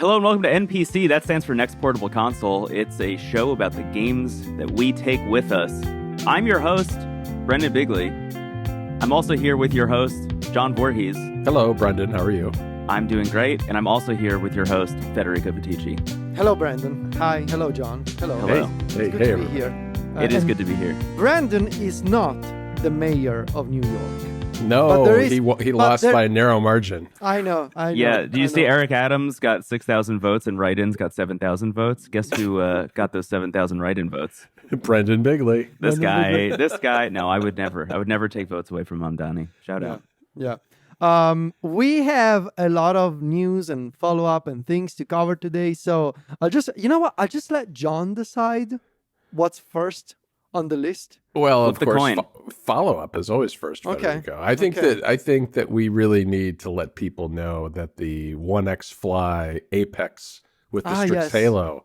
Hello and welcome to NPC. That stands for Next Portable Console. It's a show about the games that we take with us. I'm your host, Brendon Bigley. I'm also here with your host, John Voorhees. Hello, Brendon. How are you? I'm doing great, and I'm also here with your host, Federico Vitici. Hello, Brendon. Hi. Hello, John. Hello. Hello. It's good to be here. It is good to be here. Brendon is not the mayor of New York. No, he lost by a narrow margin. I know. Yeah, do you see Eric Adams got 6,000 votes and write-ins got 7,000 votes? Guess who got those 7,000 write-in votes? Brendon Bigley. This guy. No, I would never take votes away from Mamdani. Shout out. Yeah. We have a lot of news and follow-up and things to cover today. So I'll just let John decide what's first on the list. Well, Flip of course, coin. Follow-up is always first, Federico. Okay. I think that we really need to let people know that the OneXFly Apex with the Strix Halo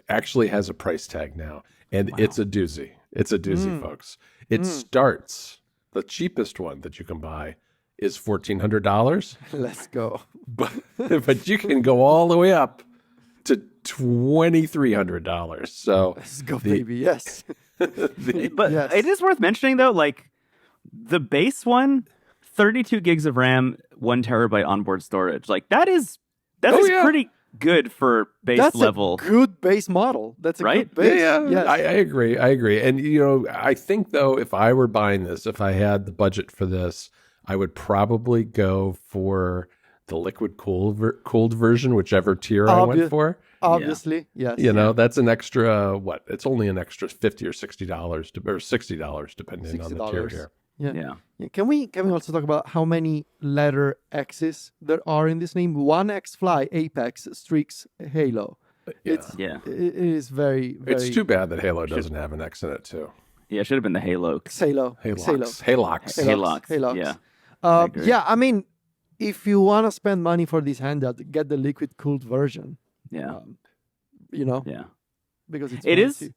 actually has a price tag now, and it's a doozy. It's a doozy, folks. It starts, the cheapest one that you can buy is $1,400. Let's go. But you can go all the way up to $2,300. So Let's go, baby. Yes. But it is worth mentioning, though, like the base one, 32 gigs of RAM, 1 terabyte onboard storage. Like that is pretty good for base level. That's a good base model. That's a right? good base. Yeah. Yes. I agree. And, I think, though, if I were buying this, if I had the budget for this, I would probably go for the liquid cooled version, whichever tier I went for. Obviously, yes. That's an extra, it's only an extra $50 or $60 or $60 depending on the tier here. Yeah. Can we also talk about how many letter X's there are in this name? OneXFly, Apex, Strix, Halo. It is very, very... It's too bad that Halo doesn't have an X in it, too. Yeah, it should have been the Halo. Halox. Yeah. I mean, if you want to spend money for this handheld, get the liquid cooled version. Yeah. Because it is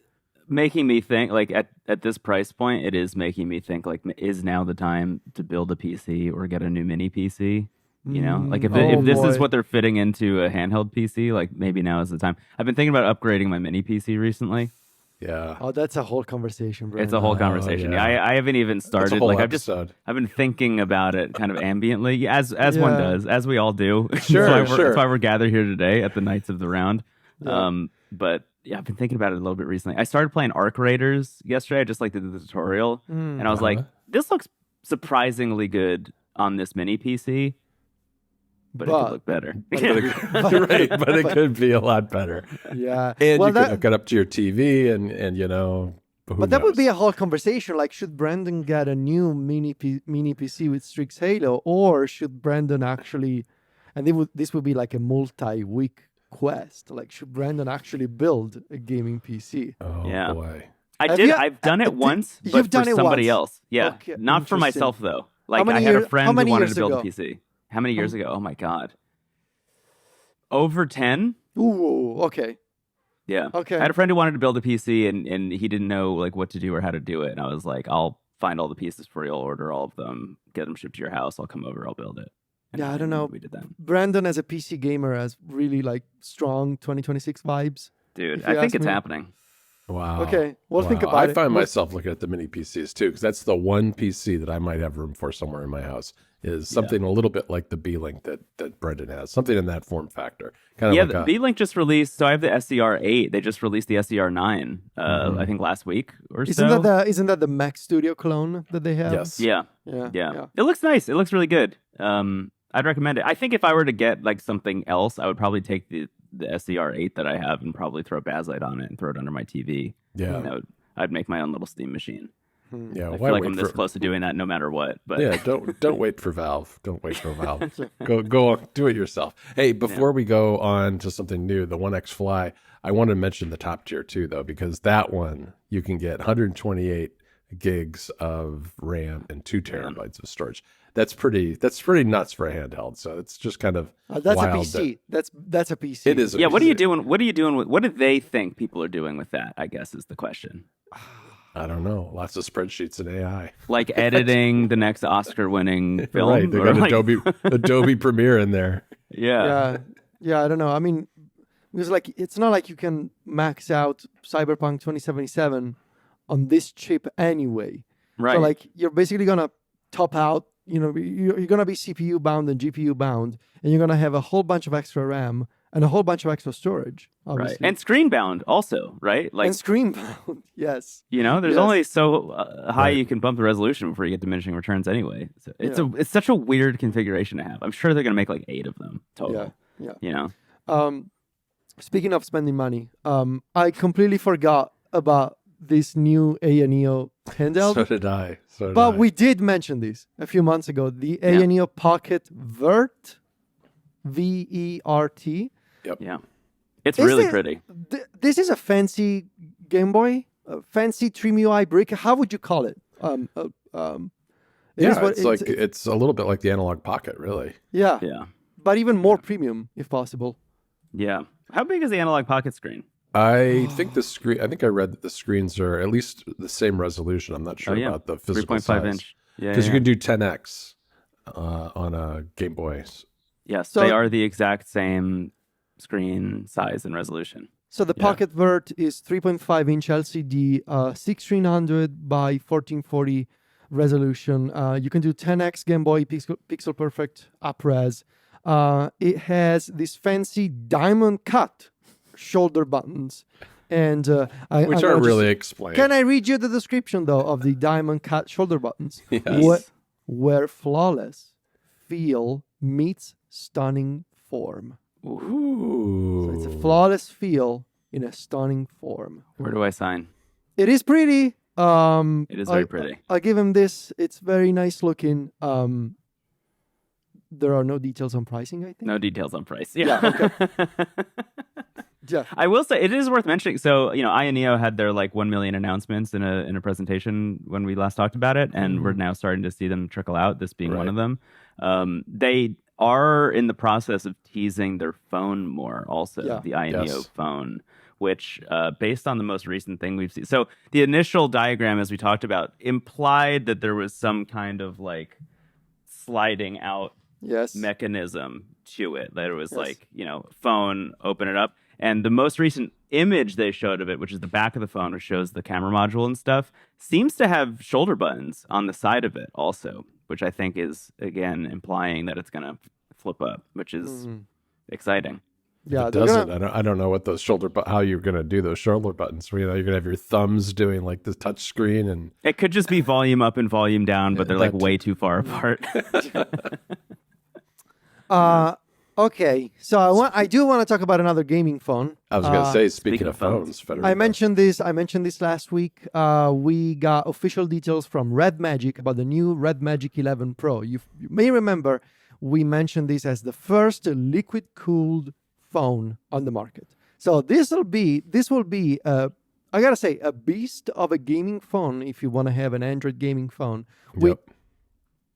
making me think, like, at this price point, it is making me think, like, is now the time to build a PC or get a new mini PC? Like if this is what they're fitting into a handheld PC, like maybe now is the time. I've been thinking about upgrading my mini PC recently. Yeah. Oh, that's a whole conversation, bro. It's a whole conversation. I haven't even started. Like I've been thinking about it kind of ambiently, as one does, as we all do. Sure, That's why we're gathered here today at the Knights of the Round. Yeah. But yeah, I've been thinking about it a little bit recently. I started playing Arc Raiders yesterday. I just did the tutorial, and I was like, this looks surprisingly good on this mini PC. But it could look better. But it could be a lot better. Yeah. And you could hook it up to your TV and But that would be a whole conversation. Like, should Brendon get a new mini PC with Strix Halo, or should Brendon actually, and this would be like a multi-week quest. Like, should Brendon actually build a gaming PC? Oh, boy. I've done it once, but for somebody else. Yeah. Okay, not for myself, though. Like, I had a friend who wanted to build a PC. How many years ago? Oh my God. Over 10? Ooh, okay. Yeah. Okay. I had a friend who wanted to build a PC and he didn't know like what to do or how to do it. And I was like, I'll find all the pieces for you, I'll order all of them, get them shipped to your house, I'll come over, I'll build it. And I don't know. We did that. Brendon as a PC gamer has really like strong 2026 vibes. Dude, I think it's happening. Wow. Okay, we'll think about it. I find myself looking at the mini PCs too, because that's the one PC that I might have room for somewhere in my house. Is something a little bit like the B-Link that Brendon has, something in that form factor. The B-Link just released. So I have the SCR8. They just released the SCR9. I think last week or so. Isn't that the Mac Studio clone that they have? Yes. Yeah. It looks nice. It looks really good. I'd recommend it. I think if I were to get like something else, I would probably take the SCR8 that I have and probably throw Bazzlight on it and throw it under my TV. Yeah. I'd make my own little Steam machine. Yeah, I feel like I'm this close to doing that no matter what. But yeah, don't wait for Valve. Don't wait for Valve. Go on, do it yourself. Hey, before we go on to something new, the OneXFly, I want to mention the top tier too, though, because that one you can get 128 gigs of RAM and 2 terabytes of storage. That's pretty nuts for a handheld. So it's just kind of that's wild a PC. That's a PC. It is. What are you doing? What do they think people are doing with that? I guess is the question. I don't know. Lots of spreadsheets and AI. Like editing the next Oscar-winning film. Right. They got Adobe Premiere in there. Yeah. Yeah, I don't know. I mean, because like it's not like you can max out Cyberpunk 2077 on this chip anyway. Right. So like you're basically gonna top out. You're gonna be CPU bound and GPU bound, and you're gonna have a whole bunch of extra RAM and a whole bunch of extra storage, obviously. Right. And screen bound also, right? And screen bound, yes. There's only so high you can bump the resolution before you get diminishing returns anyway. So it's such a weird configuration to have. I'm sure they're gonna make like 8 of them total. Yeah. Speaking of spending money, I completely forgot about this new AYANEO handheld. So did I. But we did mention this a few months ago. The AYANEO Pocket Vert, V-E-R-T. Yep. Yeah. It's really pretty. This is a fancy Game Boy, a fancy Trim UI brick. How would you call it? It's a little bit like the Analog Pocket, really. Yeah. Yeah. But even more premium, if possible. Yeah. How big is the Analog Pocket screen? I think I read that the screens are at least the same resolution. I'm not sure about the physical 3.5 size. inch. Yeah. Because you can do 10x on a Game Boy. Yes, they are the exact same screen size and resolution. So the Pocket Vert is 3.5 inch LCD, 1600 by 1440 resolution. You can do 10x Game Boy pixel perfect up-res. It has this fancy diamond cut shoulder buttons, and which aren't really explained. Can I read you the description though of the diamond cut shoulder buttons? Yes. Where flawless feel meets stunning form. Ooh. So it's a flawless feel in a stunning form. Where do I sign? It is pretty. It is very pretty. I give him this. It's very nice looking. There are no details on pricing, I think. No details on price. Yeah. Okay. Yeah. I will say it is worth mentioning. So, AYANEO had their 1 million announcements in a presentation when we last talked about it, and we're now starting to see them trickle out, this being one of them. They are in the process of teasing their phone more also, the AYANEO phone, which based on the most recent thing we've seen. So the initial diagram, as we talked about, implied that there was some kind of sliding out mechanism to it. That it was phone, open it up. And the most recent image they showed of it, which is the back of the phone, which shows the camera module and stuff, seems to have shoulder buttons on the side of it also, which I think is, again, implying that it's going to flip up, which is exciting. Yeah, it doesn't. I don't know what those how you're going to do those shoulder buttons. You're going to have your thumbs doing the touch screen, and it could just be volume up and volume down, but they're way too far apart. Okay, so I do want to talk about another gaming phone. I was going to say, speaking of phones, Federico. I mentioned this last week. We got official details from Redmagic about the new Redmagic 11 Pro. You may remember we mentioned this as the first liquid-cooled phone on the market. So this will be I gotta say, a beast of a gaming phone if you want to have an Android gaming phone with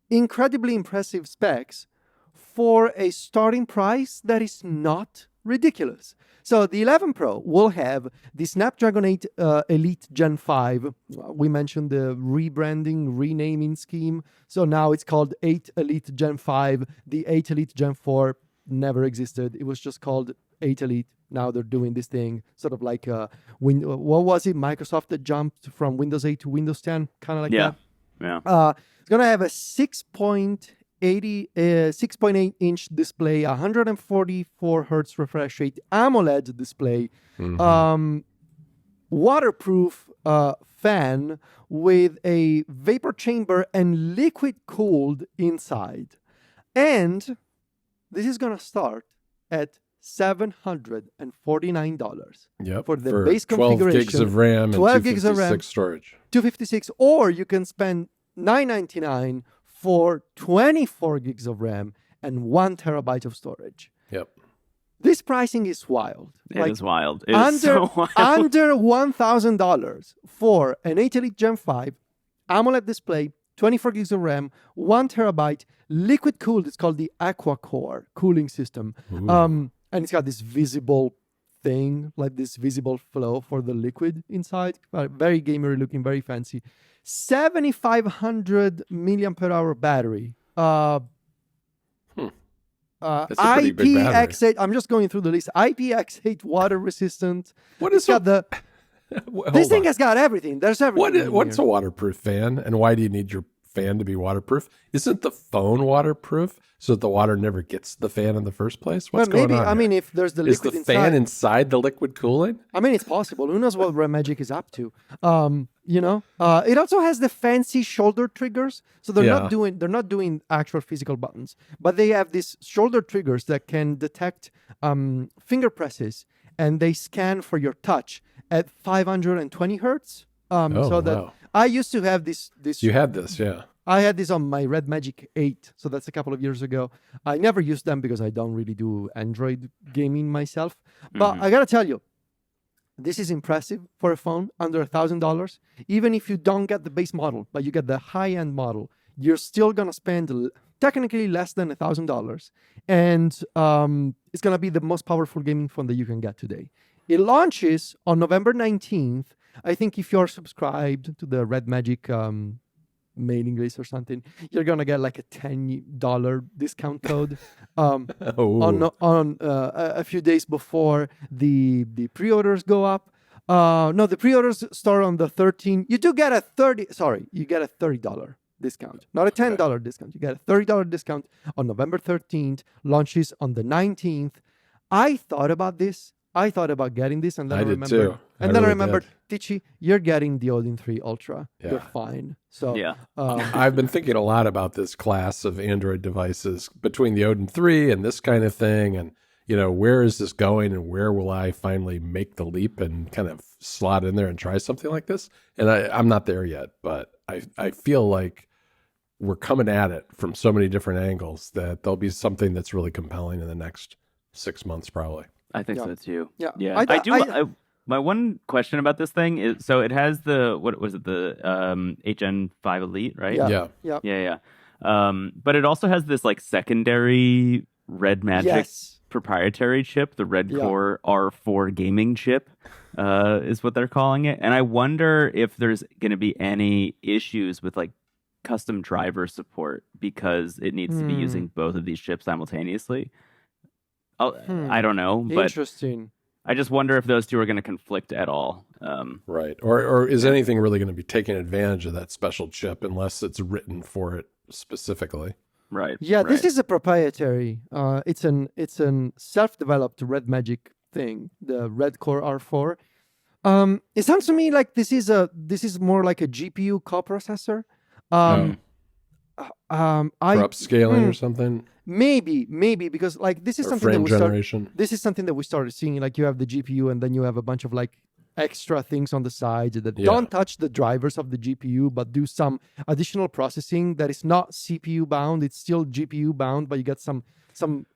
incredibly impressive specs for a starting price that is not ridiculous. So the 11 Pro will have the Snapdragon 8 Elite Gen 5. We mentioned the rebranding, renaming scheme. So now it's called 8 Elite Gen 5. The 8 Elite Gen 4 never existed. It was just called 8 Elite. Now they're doing this thing, sort of like what was it? Microsoft that jumped from Windows 8 to Windows 10, kind of like that. Yeah. It's gonna have a 6.8 inch display, 144 hertz refresh rate, AMOLED display, waterproof fan with a vapor chamber and liquid cooled inside. And this is gonna start at $749 for the base 12 configuration. gigs of RAM and 12 gigs of RAM, storage. 256, or you can spend $999 for 24 gigs of RAM and 1 terabyte of storage. Yep. This pricing is wild. It is wild. It is so wild. Under $1,000 for an 8 Elite Gen 5 AMOLED display, 24 gigs of RAM, 1 terabyte, liquid cooled. It's called the Aqua Core cooling system. And it's got this visible thing, like this visible flow for the liquid inside. Very gamer looking, very fancy. 7,500 milliampere hour battery. That's a pretty big battery. IPX8. I'm just going through the list. IPX8 water resistant. What is this thing has got everything. There's everything. What's a waterproof fan, and why do you need your fan to be waterproof? Isn't the phone waterproof so that the water never gets to the fan in the first place? What's going on? I mean, if there's the liquid is the fan inside the liquid cooling? I mean, it's possible. Who knows what Redmagic is up to? It also has the fancy shoulder triggers, so they're not doing actual physical buttons, but they have these shoulder triggers that can detect finger presses, and they scan for your touch at 520 hertz. Wow. I used to have this. You had this, yeah. I had this on my Redmagic 8, so that's a couple of years ago. I never used them because I don't really do Android gaming myself. But I gotta tell you, this is impressive for a phone under $1,000. Even if you don't get the base model, but you get the high-end model, you're still gonna spend technically less than $1,000, and it's gonna be the most powerful gaming phone that you can get today. It launches on November 19th. I think if you're subscribed to the Redmagic mailing list or something, you're gonna get like a $10 discount code on a few days before the pre-orders go up. No, the pre-orders start on the 13th. You do get a $30 discount, not a $10 discount. You get a $30 discount on November 13th. Launches on the 19th. I thought about getting this, and then I remembered, Ticci, you're getting the Odin 3 Ultra. Yeah. You're fine. So yeah. I've been thinking a lot about this class of Android devices between the Odin 3 and this kind of thing, and where is this going, and where will I finally make the leap and kind of slot in there and try something like this? And I'm not there yet, but I feel like we're coming at it from so many different angles that there'll be something that's really compelling in the next 6 months, probably. I think so too. Yeah. I do. My one question about this thing is, so it has the, what was it, the HN5 Elite, right? Yeah. But it also has this like secondary Redmagic proprietary chip, the Red Core R4 gaming chip, is what they're calling it. And I wonder if there's going to be any issues with like custom driver support because it needs to be using both of these chips simultaneously. I don't know, but interesting. I just wonder if those two are going to conflict at all. Right. Or is anything really going to be taking advantage of that special chip unless it's written for it specifically? Right. Yeah, this is a proprietary. It's an self-developed Redmagic thing, the Red Core R4. It sounds to me like this is more like a GPU coprocessor. For upscaling or something. Maybe because like this is something that we started seeing. Like you have the GPU and then you have a bunch of like extra things on the sides that don't touch the drivers of the GPU, but do some additional processing that is not CPU bound. It's still GPU bound, but you get some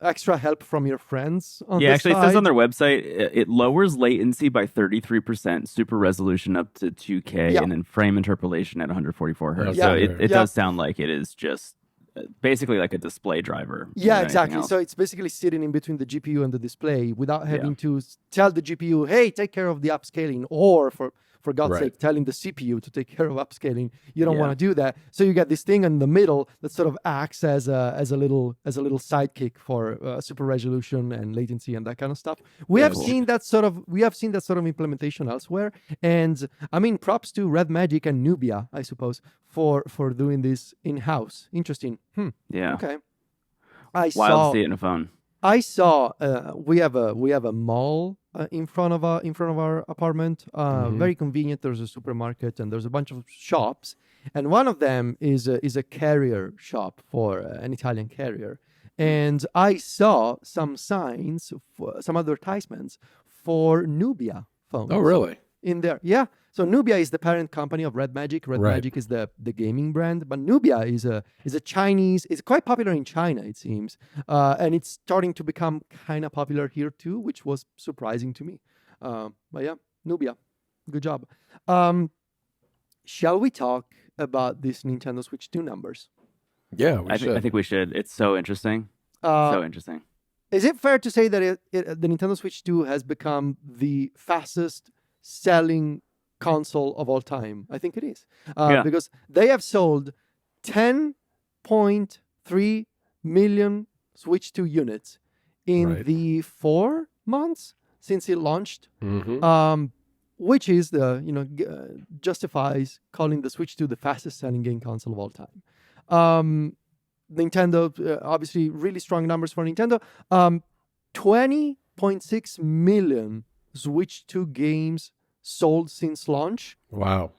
extra help from your friends. Actually, it says on their website it lowers latency by 33%, super resolution up to 2K, and then frame interpolation at 144 hertz. So it does sound like it is just basically like a display driver. Yeah, exactly. So it's basically sitting in between the GPU and the display without having to tell the GPU, hey, take care of the upscaling, or for God's sake, telling the CPU to take care of upscaling. You don't want to do that. So you get this thing in the middle that sort of acts as a little sidekick for super resolution and latency and that kind of stuff. We have seen that sort of implementation elsewhere. And I mean, props to Redmagic and Nubia, I suppose, for doing this in-house. Interesting. Yeah. Okay. Wild to see it in a phone. I saw we have a mall in front of our apartment. Very convenient. There's a supermarket and there's a bunch of shops, and one of them is a carrier shop for an Italian carrier. And I saw some signs, some advertisements for Nubia phones. Oh, really? In there, yeah. So Nubia is the parent company of Redmagic. Redmagic is the gaming brand, but Nubia is a Chinese. It's quite popular in China, it seems, and it's starting to become kind of popular here too, which was surprising to me. But yeah, Nubia, good job. Shall we talk about this Nintendo Switch 2 numbers? Yeah, I think we should. It's so interesting. So interesting. Is it fair to say that the Nintendo Switch 2 has become the fastest selling console of all time? I think it is. Because they have sold 10.3 million Switch 2 units in the 4 months since it launched, which is justifies calling the Switch 2 the fastest selling game console of all time. Nintendo, obviously, really strong numbers for Nintendo. 20.6 million Switch 2 games sold since launch. Wow.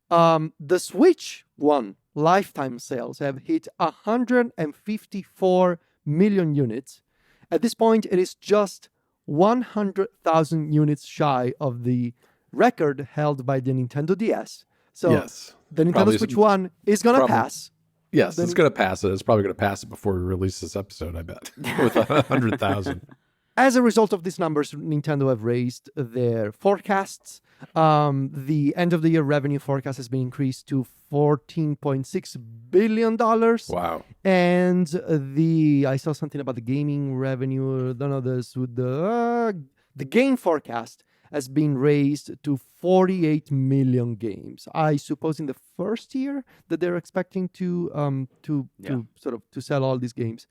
The Switch 1 lifetime sales have hit 154 million units. At this point, it is just 100,000 units shy of the record held by the Nintendo DS. So the Nintendo Switch 1 is going to pass. Yes, it's going to pass it. It's probably going to pass it before we release this episode, I bet, with 100,000. As a result of these numbers, Nintendo have raised their forecasts. The end of the year revenue forecast has been increased to $14.6 billion. Wow. And I saw something about the gaming revenue. I don't know this with the game forecast has been raised to 48 million games. I suppose in the first year that they're expecting to sell all these games.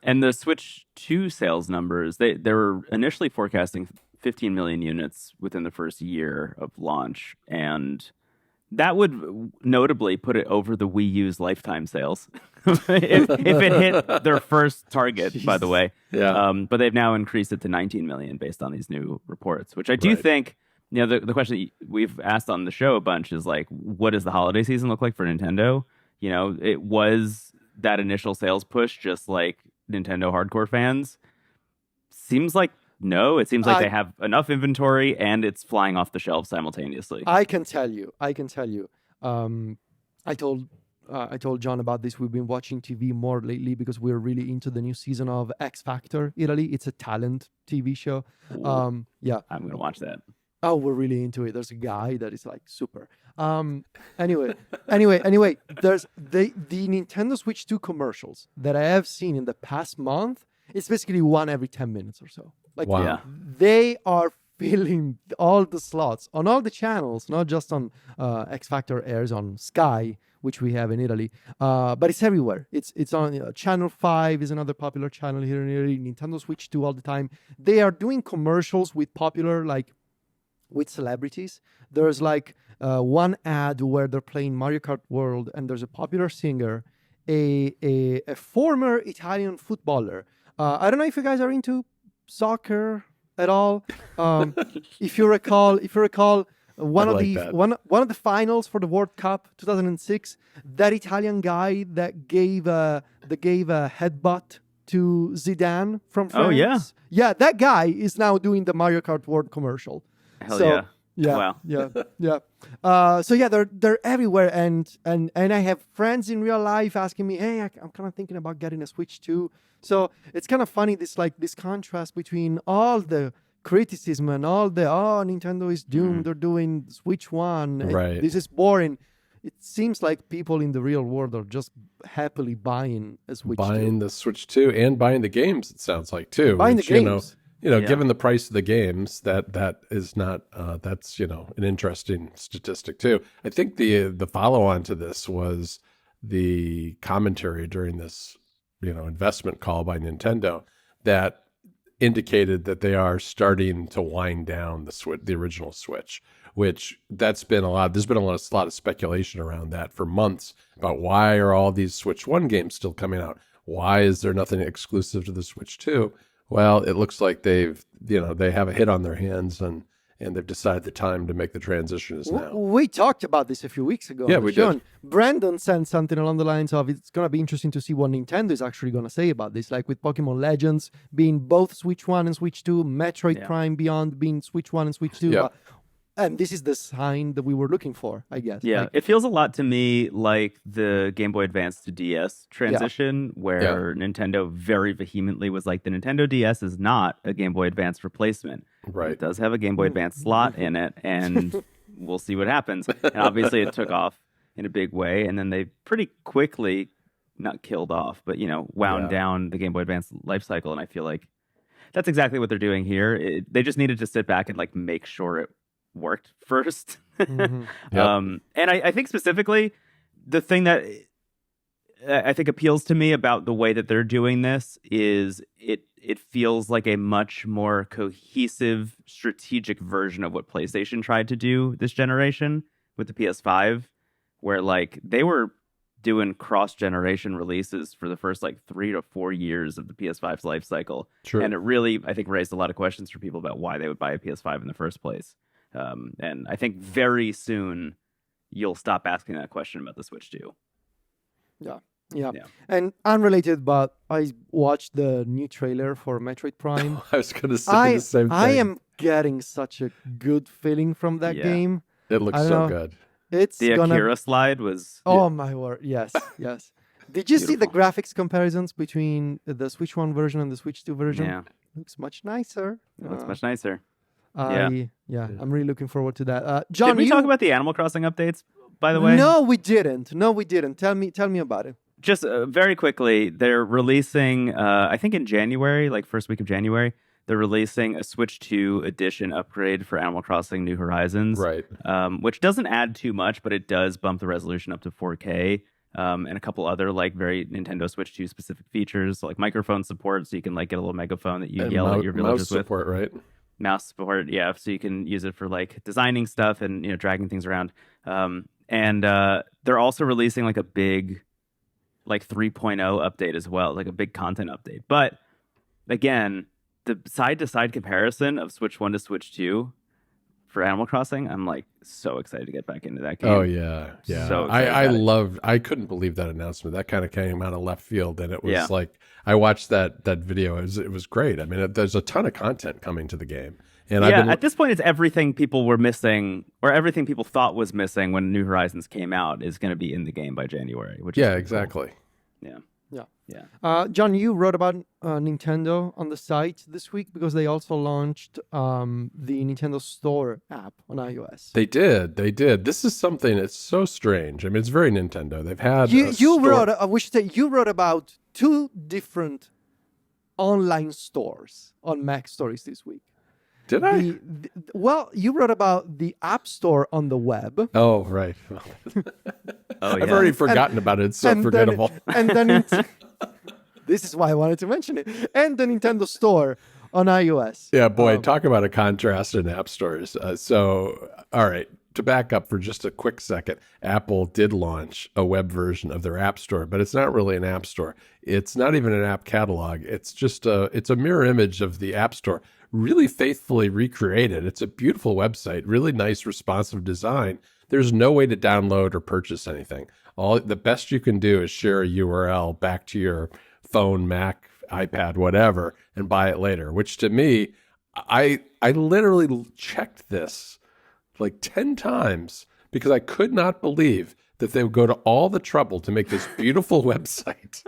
And the Switch 2 sales numbers, they were initially forecasting 15 million units within the first year of launch, and that would notably put it over the Wii U's lifetime sales if it hit their first target, by the way. Yeah. But they've now increased it to 19 million based on these new reports, which I do think, the question that we've asked on the show a bunch is like, what does the holiday season look like for Nintendo? It was that initial sales push, just like Nintendo hardcore fans. Seems like no. It seems like they have enough inventory and it's flying off the shelves simultaneously. I can tell you. I told John about this. We've been watching TV more lately because we're really into the new season of X Factor Italy. It's a talent TV show. Yeah, I'm gonna watch that. Oh, we're really into it. There's a guy that is like super. Anyway, there's the Nintendo Switch 2 commercials that I have seen in the past month. It's basically one every 10 minutes or so. Like, wow. They are filling all the slots on all the channels, not just on X Factor airs on Sky, which we have in Italy, but it's everywhere. It's on Channel 5 is another popular channel here in Italy. Nintendo Switch 2 all the time. They are doing commercials with with celebrities. There's one ad where they're playing Mario Kart World, and there's a popular singer, a former Italian footballer. I don't know if you guys are into soccer at all. If you recall, one of the finals for the World Cup 2006, that Italian guy that gave a headbutt to Zidane from France. Oh yeah, that guy is now doing the Mario Kart World commercial. Hell yeah. Yeah, wow. yeah. They're everywhere, and I have friends in real life asking me, hey, I'm kind of thinking about getting a Switch 2. So it's kind of funny, this contrast between all the criticism and all the Nintendo is doomed, they're doing Switch 1, right. This is boring. It seems like people in the real world are just happily buying a Switch 2. Buying the Switch 2 and buying the games, it sounds like, too. Buying the games. Given the price of the games, that is not that's an interesting statistic too. I think the follow on to this was the commentary during this investment call by Nintendo that indicated that they are starting to wind down the original Switch, which there's been a lot of speculation around that for months about why are all these Switch 1 games still coming out? Why is there nothing exclusive to the Switch 2? Well, it looks like they have a hit on their hands and they've decided the time to make the transition is now. We talked about this a few weeks ago. Yeah, we did. Brendon said something along the lines of, it's going to be interesting to see what Nintendo is actually going to say about this, like with Pokemon Legends being both Switch 1 and Switch 2, Metroid Prime Beyond being Switch 1 and Switch 2. Yeah. And this is the sign that we were looking for, I guess. Yeah, it feels a lot to me like the Game Boy Advance to DS transition, where Nintendo very vehemently was like, the Nintendo DS is not a Game Boy Advance replacement. Right. It does have a Game Boy Advance slot in it, and we'll see what happens. And obviously it took off in a big way, and then they pretty quickly, not killed off, but, wound down the Game Boy Advance life cycle, and I feel like that's exactly what they're doing here. They just needed to sit back and make sure it worked first. Mm-hmm. Yep. And I think specifically the thing that I think appeals to me about the way that they're doing this is it feels like a much more cohesive, strategic version of what PlayStation tried to do this generation with the PS5, where like they were doing cross-generation releases for the first like 3 to 4 years of the PS5's life cycle. True. And it really, I think, raised a lot of questions for people about why they would buy a PS5 in the first place. And I think very soon you'll stop asking that question about the Switch 2. Yeah. And unrelated, but I watched the new trailer for Metroid Prime. I was going to say the same thing. I am getting such a good feeling from that game. It looks so good. It's the Akira slide was... Oh, my word. Yes, yes. Did you see the graphics comparisons between the Switch 1 version and the Switch 2 version? Yeah. Looks much nicer. It looks much nicer. I'm really looking forward to that. John, did we talk about the Animal Crossing updates, by the way? No, we didn't. Tell me about it. Just very quickly, they're releasing, I think in January, like first week of January, they're releasing a Switch 2 edition upgrade for Animal Crossing New Horizons. Right. Which doesn't add too much, but it does bump the resolution up to 4K. And a couple other like very Nintendo Switch 2 specific features, like microphone support, so you can like get a little megaphone that you yell at your villagers with. Mouse support, right? Mouse support, yeah. So you can use it for like designing stuff and dragging things around. And they're also releasing like a big like 3.0 update as well, like a big content update. But again, the side-to-side comparison of Switch 1 to Switch 2 for Animal Crossing, I'm like so excited to get back into that game. Oh yeah. So I couldn't believe that announcement. That kind of came out of left field, and it was like I watched that video. It was great. I mean, there's a ton of content coming to the game. And at this point, it's everything people were missing, or everything people thought was missing when New Horizons came out is going to be in the game by January. Which is exactly. Cool. Yeah. John, you wrote about Nintendo on the site this week because they also launched the Nintendo Store app on iOS. They did. This is something that's so strange. I mean, it's very Nintendo. They've had you wrote about 2 different online stores on Mac Stories this week. Did I? Well, you wrote about the App Store on the web. Oh, right. I've already forgotten about it. It's so forgettable. This is why I wanted to mention it. And the Nintendo Store on iOS. Yeah, boy, talk about a contrast in app stores. So, all right, to back up for just a quick second, Apple did launch a web version of their App Store, but it's not really an app store. It's not even an app catalog. It's just it's a mirror image of the App Store, really faithfully recreated. It's a beautiful website, really nice responsive design. There's no way to download or purchase anything. The best you can do is share a URL back to your phone, Mac, iPad, whatever, and buy it later, which to me, I literally checked this like 10 times because I could not believe that they would go to all the trouble to make this beautiful website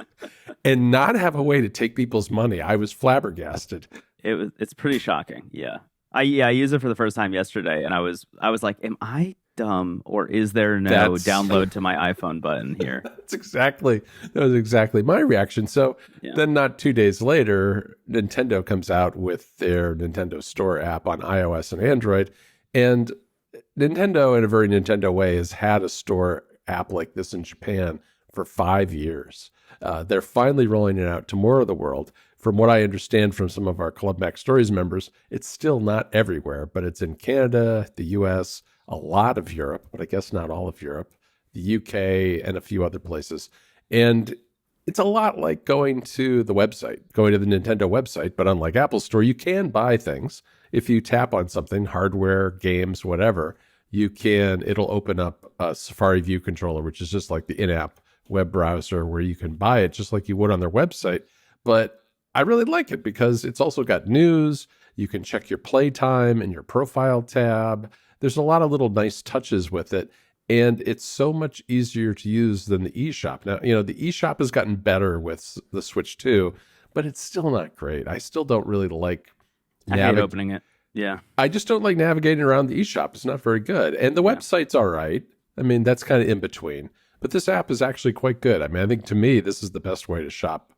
and not have a way to take people's money. I was flabbergasted. It's pretty shocking. Yeah. I used it for the first time yesterday, and I was like, am I dumb, or is there no download to my iPhone button here? That was exactly my reaction. So then not 2 days later, Nintendo comes out with their Nintendo Store app on iOS and Android. And Nintendo, in a very Nintendo way, has had a store app like this in Japan for 5 years. They're finally rolling it out to more of the world. From what I understand from some of our Club Mac Stories members, it's still not everywhere, but it's in Canada, the US, a lot of Europe, but I guess not all of Europe, the UK, and a few other places. And it's a lot like going to the Nintendo website, but unlike Apple Store, you can buy things. If you tap on something, hardware, games, whatever, it'll open up a Safari View controller, which is just like the in-app web browser where you can buy it just like you would on their website. But I really like it because it's also got news. You can check your playtime in your profile tab. There's a lot of little nice touches with it. And it's so much easier to use than the eShop. Now, the eShop has gotten better with the Switch 2, but it's still not great. I still don't really like I hate opening it. Yeah. I just don't like navigating around the eShop. It's not very good. And the website's all right. I mean, that's kind of in between. But this app is actually quite good. I mean, I think to me, this is the best way to shop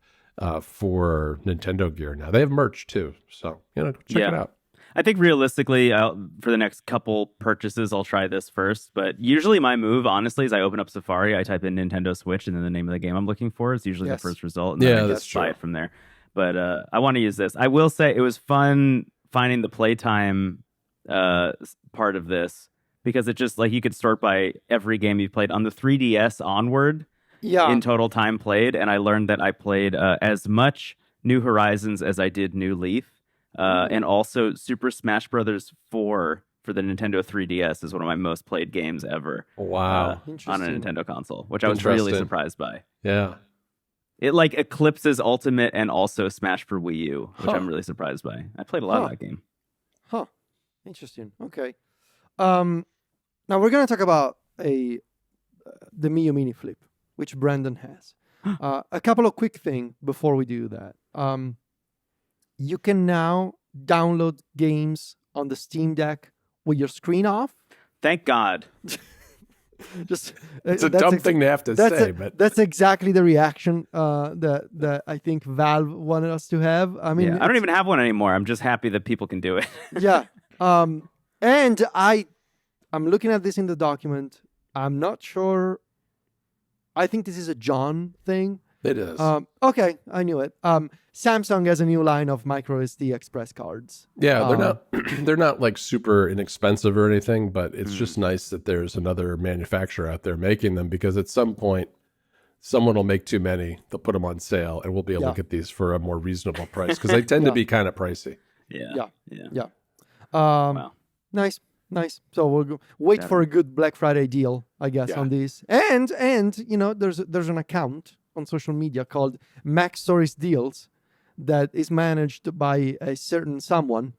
for Nintendo gear now. They have merch too. So, check it out. I think realistically, for the next couple purchases, I'll try this first. But usually my move, honestly, is I open up Safari, I type in Nintendo Switch, and then the name of the game I'm looking for is usually the first result. And then I just buy it from there. But I want to use this. I will say it was fun finding the playtime part of this, because it just, like, you could sort by every game you've played on the 3DS onward in total time played. And I learned that I played as much New Horizons as I did New Leaf. And also Super Smash Brothers 4 for the Nintendo 3DS is one of my most played games ever. Wow. On a Nintendo console, which I was really surprised by. Yeah. It like eclipses Ultimate and also Smash for Wii U, which I'm really surprised by. I played a lot of that game. Interesting. Okay. Now we're going to talk about the Miyoo Mini Flip, which Brendon has. A couple of quick things before we do that. You can now download games on the Steam Deck with your screen off. Thank God. Just it's a dumb thing to have to say, but that's exactly the reaction that I think Valve wanted us to have. I mean, I don't even have one anymore. I'm just happy that people can do it. Yeah. And I'm looking at this in the document. I'm not sure. I think this is a John thing. It is. Okay, I knew it. Samsung has a new line of micro SD Express cards. Yeah, they're not like super inexpensive or anything, but it's just nice that there's another manufacturer out there making them, because at some point someone will make too many, they'll put them on sale, and we'll be able to get these for a more reasonable price, because they tend to be kind of pricey. Yeah. Wow. Nice. So we'll wait for a good Black Friday deal, I guess, on these. And there's an account on social media called Mac Stories Deals that is managed by a certain someone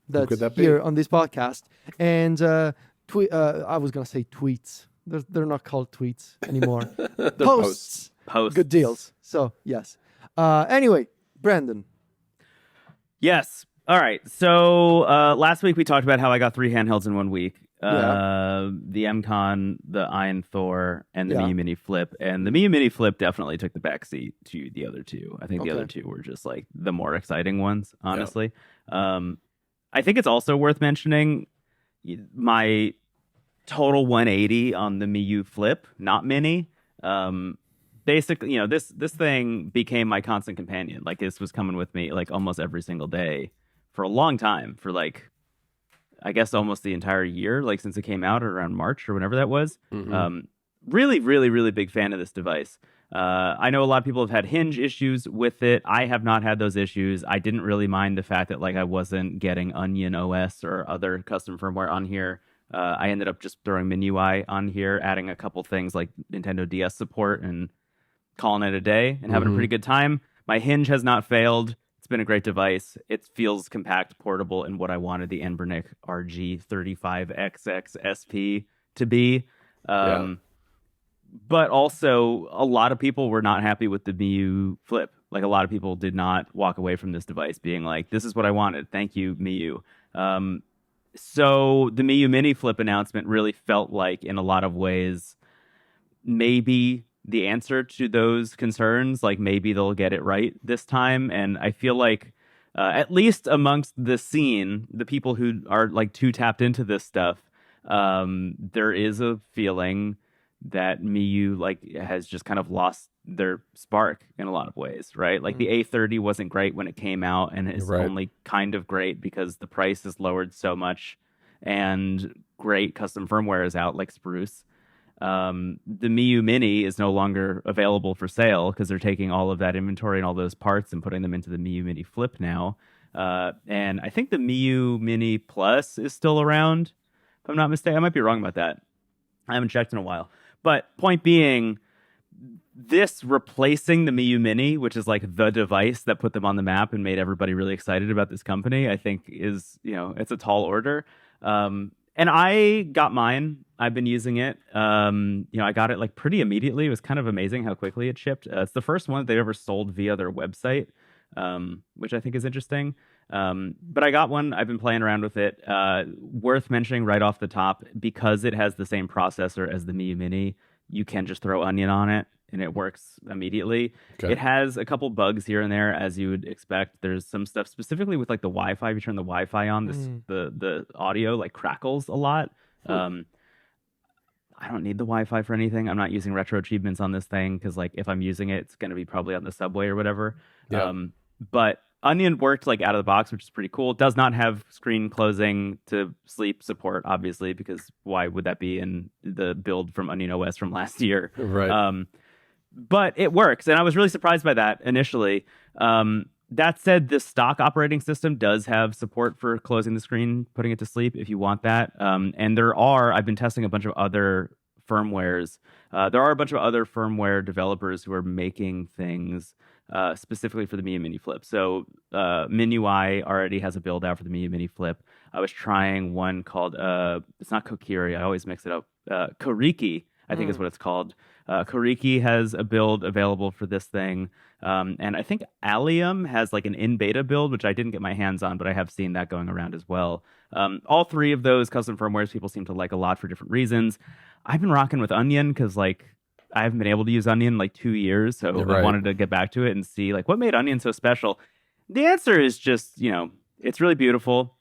that's here on this podcast. And I was going to say tweets. They're not called tweets anymore. Posts. Good deals. So, yes. Anyway, Brendon. Yes. All right. So last week we talked about how I got 3 handhelds in 1 week. The M-Con, the Iron Thor, and the Miyoo Mini Flip. And the Miyoo Mini Flip definitely took the backseat to the other two. I think the other two were just like the more exciting ones, honestly. I think it's also worth mentioning my total 180 on the Miyoo Flip, not Mini. Basically, this thing became my constant companion. Like, this was coming with me like almost every single day for a long time, for like, I guess almost the entire year, like since it came out around March or whenever that was. Really, really, really big fan of this device. I know a lot of people have had hinge issues with it. I have not had those issues. I didn't really mind the fact that like I wasn't getting Onion OS or other custom firmware on here. I ended up just throwing MIUI on here, adding a couple things like Nintendo DS support, and calling it a day and having a pretty good time. My hinge has not failed. It's been a great device. It feels compact, portable, and what I wanted the Anbernic RG35XX SP to be. But also, a lot of people were not happy with the Miyoo Flip. Like, a lot of people did not walk away from this device being like, this is what I wanted. Thank you, Miyoo. So the Miyoo Mini Flip announcement really felt like, in a lot of ways, maybe the answer to those concerns. Like, maybe they'll get it right this time. And I feel like, at least amongst the scene, the people who are like too tapped into this stuff, there is a feeling that Miyoo like has just kind of lost their spark in a lot of ways, right? Like the A30 wasn't great when it came out, and it's only kind of great because the price is lowered so much and great custom firmware is out, like Spruce. The Miyoo Mini is no longer available for sale because they're taking all of that inventory and all those parts and putting them into the Miyoo Mini Flip now. And I think the Miyoo Mini Plus is still around, if I'm not mistaken. I might be wrong about that. I haven't checked in a while. But point being, this replacing the Miyoo Mini, which is like the device that put them on the map and made everybody really excited about this company, I think is, it's a tall order. And I got mine. I've been using it. I got it like pretty immediately. It was kind of amazing how quickly it shipped. It's the first one that they've ever sold via their website, which I think is interesting. But I got one. I've been playing around with it. Worth mentioning right off the top, because it has the same processor as the Miyoo Mini, you can just throw Onion on it. and it works immediately. Okay. It has a couple bugs here and there, as you would expect. There's some stuff specifically with like the Wi-Fi. If you turn the Wi-Fi on, the audio like crackles a lot. I don't need the Wi-Fi for anything. I'm not using retro achievements on this thing because like if I'm using it, it's going to be probably on the subway or whatever. Yeah. But Onion worked like out of the box, which is pretty cool. It does not have screen closing to sleep support, obviously, because why would that be in the build from Onion OS from last year? Right. But it works, and I was really surprised by that initially. That said, the stock operating system does have support for closing the screen, putting it to sleep if you want that. And I've been testing a bunch of other firmwares. There are a bunch of other firmware developers who are making things specifically for the Miyoo Mini Flip. So MinUI already has a build out for the Miyoo Mini Flip. I was trying one called, it's not Kokiri, I always mix it up. Koriki, I think is what it's called. Koriki has a build available for this thing. And I think Allium has like an in-beta build, which I didn't get my hands on, but I have seen that going around as well. All three of those custom firmwares people seem to like a lot for different reasons. I've been rocking with Onion because like I haven't been able to use Onion in like 2 years, so I wanted to get back to it and see like what made Onion so special. The answer is just, it's really beautiful.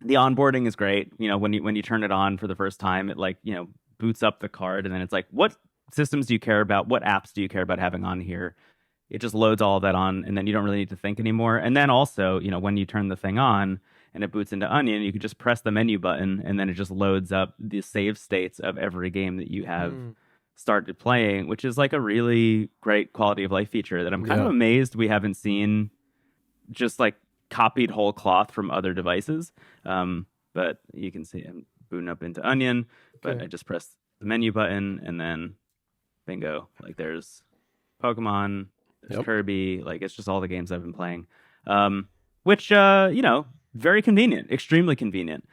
The onboarding is great. When you turn it on for the first time, it like, boots up the card, and then it's like, what systems do you care about? What apps do you care about having on here? It just loads all of that on, and then you don't really need to think anymore. And then also, when you turn the thing on and it boots into Onion, you can just press the menu button, and then it just loads up the save states of every game that you have started playing, which is like a really great quality of life feature that I'm kind of amazed we haven't seen just like copied whole cloth from other devices. But you can see I'm booting up into Onion, but I just press the menu button, and then bingo, like there's Pokemon, there's Kirby, like it's just all the games I've been playing, which very convenient, extremely convenient.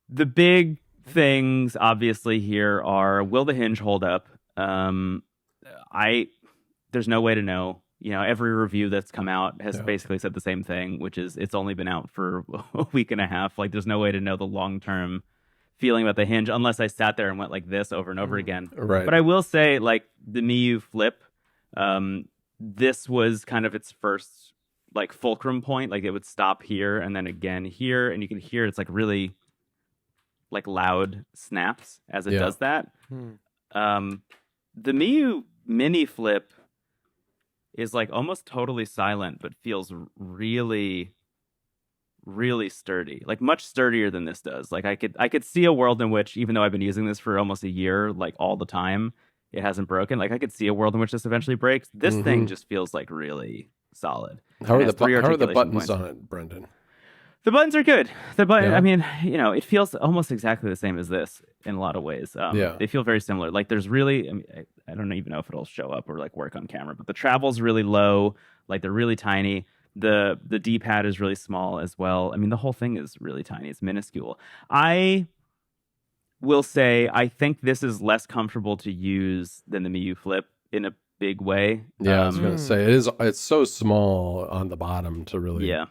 The big things obviously here are, will the hinge hold up? There's no way to know. Every review that's come out has basically said the same thing, which is it's only been out for a week and a half. Like there's no way to know the long-term feeling about the hinge unless I sat there and went like this over and over again. Right. But I will say, like the Miyoo Flip, this was kind of its first like fulcrum point. Like it would stop here and then again here, and you can hear it's like really like loud snaps as it does that. The Miyoo Mini Flip is like almost totally silent, but feels really, really sturdy, like much sturdier than this does. Like I could see a world in which, even though I've been using this for almost a year, like all the time, it hasn't broken. Like I could see a world in which this eventually breaks. This thing just feels like really solid. How are the buttons on it, Brendon? The buttons are good. I mean, it feels almost exactly the same as this in a lot of ways. They feel very similar. Like there's really, I don't even know if it'll show up or like work on camera, but the travel's really low. Like they're really tiny. The D-pad is really small as well. I mean, the whole thing is really tiny. It's minuscule. I will say I think this is less comfortable to use than the Miyoo Flip in a big way. Yeah, I was going to say it's so small on the bottom to really. Yeah.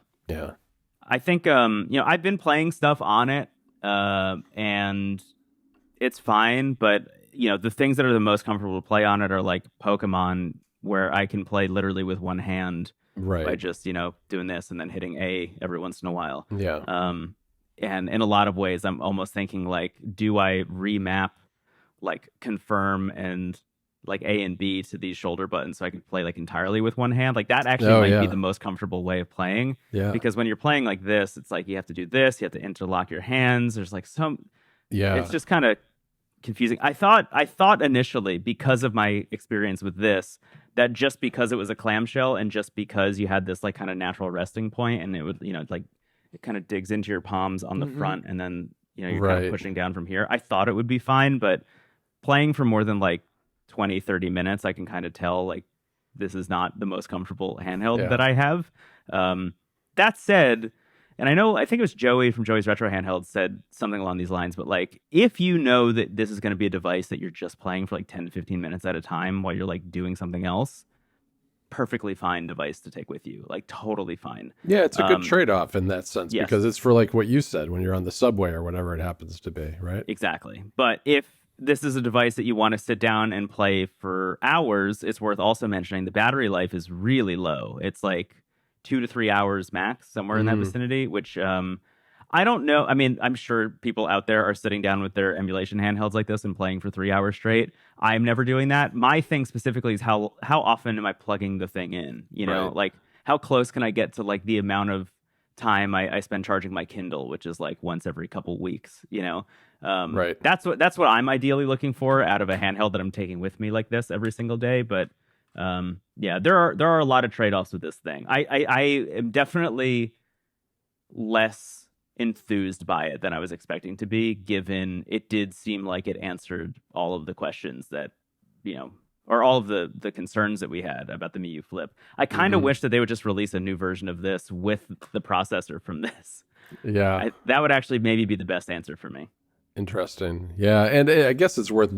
I think I've been playing stuff on it, and it's fine. But the things that are the most comfortable to play on it are like Pokemon, where I can play literally with one hand, by just doing this and then hitting A every once in a while. Yeah. And in a lot of ways, I'm almost thinking like, do I remap like confirm and like A and B to these shoulder buttons so I can play like entirely with one hand? Like that actually might be the most comfortable way of playing. Yeah. Because when you're playing like this, it's like you have to do this, you have to interlock your hands. There's like it's just kind of confusing. I thought initially, because of my experience with this, that just because it was a clamshell and just because you had this like kind of natural resting point and it would, like it kind of digs into your palms on the front and then, you're kind of pushing down from here. I thought it would be fine, but playing for more than like 20, 30 minutes, I can kind of tell like this is not the most comfortable handheld that I have. That said, and I think it was Joey from Joey's Retro Handheld said something along these lines, but like if you know that this is going to be a device that you're just playing for like 10 to 15 minutes at a time while you're like doing something else, perfectly fine device to take with you, like totally fine. Yeah, it's a good trade-off in that sense because it's for like what you said when you're on the subway or whatever it happens to be, right? Exactly. But if this is a device that you want to sit down and play for hours, it's worth also mentioning the battery life is really low. It's like 2 to 3 hours max, somewhere in that vicinity, which I don't know. I mean, I'm sure people out there are sitting down with their emulation handhelds like this and playing for 3 hours straight. I'm never doing that. My thing specifically is how often am I plugging the thing in? You know, like how close can I get to like the amount of time I spend charging my Kindle, which is like once every couple weeks, you know? That's what I'm ideally looking for out of a handheld that I'm taking with me like this every single day. But yeah, there are a lot of trade-offs with this thing. I am definitely less enthused by it than I was expecting to be, given it did seem like it answered all of the questions that, you know, or all of the concerns that we had about the Miyoo Flip. I kind of wish that they would just release a new version of this with the processor from this. Yeah. That would actually maybe be the best answer for me. Interesting. Yeah. And I guess it's worth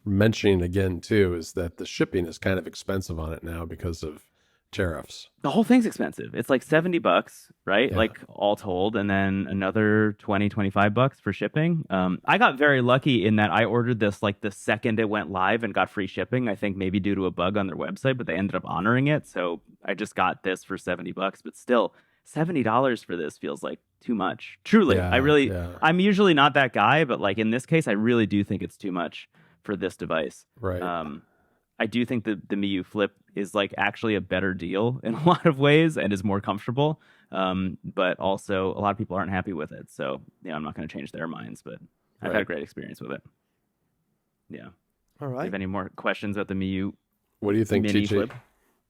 mentioning again, too, is that the shipping is kind of expensive on it now because of tariffs. The whole thing's expensive. It's like $70, right? Yeah. Like all told, and then another $20-$25 for shipping. I got very lucky in that I ordered this like the second it went live and got free shipping. I think maybe due to a bug on their website, but they ended up honoring it. So I just got this for $70, but still $70 for this feels like too much. Truly. Yeah, I'm usually not that guy, but like in this case, I really do think it's too much for this device. Right. I do think the Miyoo Flip is like actually a better deal in a lot of ways and is more comfortable. But also a lot of people aren't happy with it. So, yeah, I'm not going to change their minds, but I've had a great experience with it. Yeah. All right. Do you have any more questions about the Miyoo What do you think, Mini TG? Flip?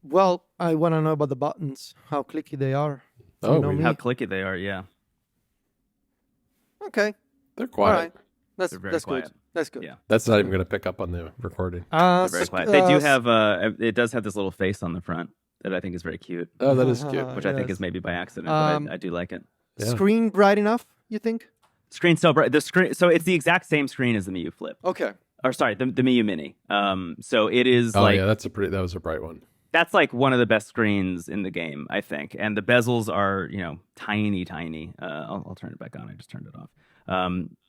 Well, I want to know about the buttons, how clicky they are. Oh, You know me. How clicky they are, yeah. Okay. They're quiet. All right. That's very quiet. good. That's good. Yeah. That's not even going to pick up on the recording. They're very quiet. They do have it does have this little face on the front that I think is very cute, Oh, that is cute. which I think is maybe by accident, but I do like it. Yeah. Screen bright enough, you think? Screen's so bright. The screen, so it's the exact same screen as the Miyoo Flip. Okay. Or sorry, the Miyoo Mini. So it is Oh, like yeah, that was a bright one. that's like one of the best screens in the game, I think. And the bezels are, you know, tiny. I'll turn it back on. I just turned it off.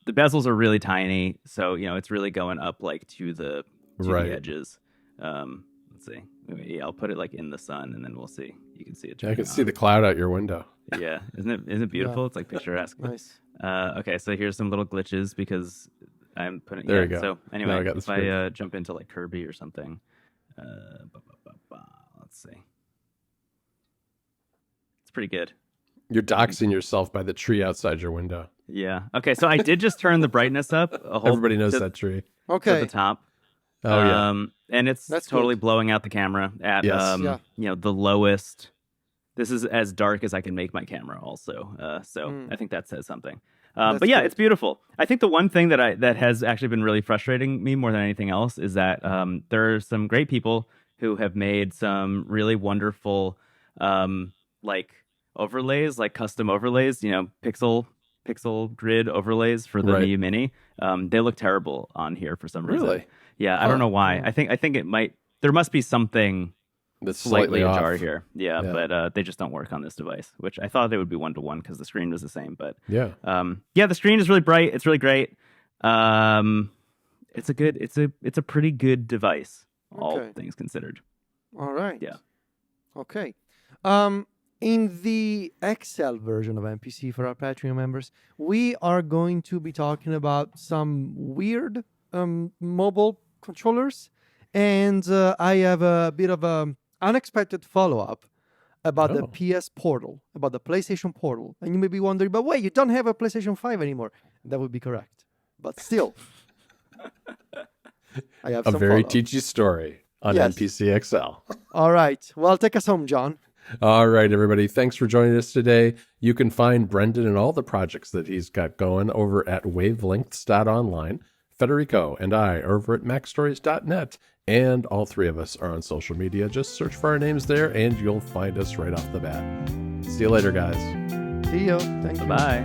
The bezels are really tiny, so you know it's really going up like to the edges. Let's see. Yeah, I'll put it like in the sun, and then we'll see. You can see it. I can see the cloud out your window. Yeah, isn't it beautiful? Yeah. It's like picturesque. Nice. Okay, so here's some little glitches because I'm putting. There you go. So Now anyway, I got the if screen. I jump into like Kirby or something, let's see. It's pretty good. You're doxing yourself by the tree outside your window. Yeah. Okay, so I did just turn the brightness up a whole Everybody knows to, that tree. to Okay. the top. Oh, yeah. And it's That's totally good. blowing out the camera at Yes. Yeah. you know, the lowest. This is as dark as I can make my camera also. So I think that says something. But yeah, good. it's beautiful. I think the one thing that has actually been really frustrating me more than anything else is that there are some great people who have made some really wonderful like overlays, like custom overlays, you know, pixel grid overlays for the Right. Miyoo Mini. They look terrible on here for some reason. Really? Yeah, I don't know why. I think it might. There must be something That's slightly off. ajar here. Yeah, Yeah. but they just don't work on this device, which I thought they would be 1-to-1 because the screen was the same. But Yeah. yeah, the screen is really bright. It's really great. It's a pretty good device, all Okay. things considered. All right. Yeah. Okay. In the XL version of NPC for our Patreon members, we are going to be talking about some weird mobile controllers, and I have a bit of a unexpected follow-up about the PS Portal, about the PlayStation Portal. And you may be wondering, but wait, you don't have a PlayStation 5 anymore. That would be correct. But still, I have A some very follow-up. teachy story on Yes. NPC XL. All right. Well, take us home, John. All right, everybody. Thanks for joining us today. You can find Brendon and all the projects that he's got going over at wavelengths.online. Federico and I are over at macstories.net. And all three of us are on social media. Just search for our names there and you'll find us right off the bat. See you later, guys. See you. Thank you. Bye.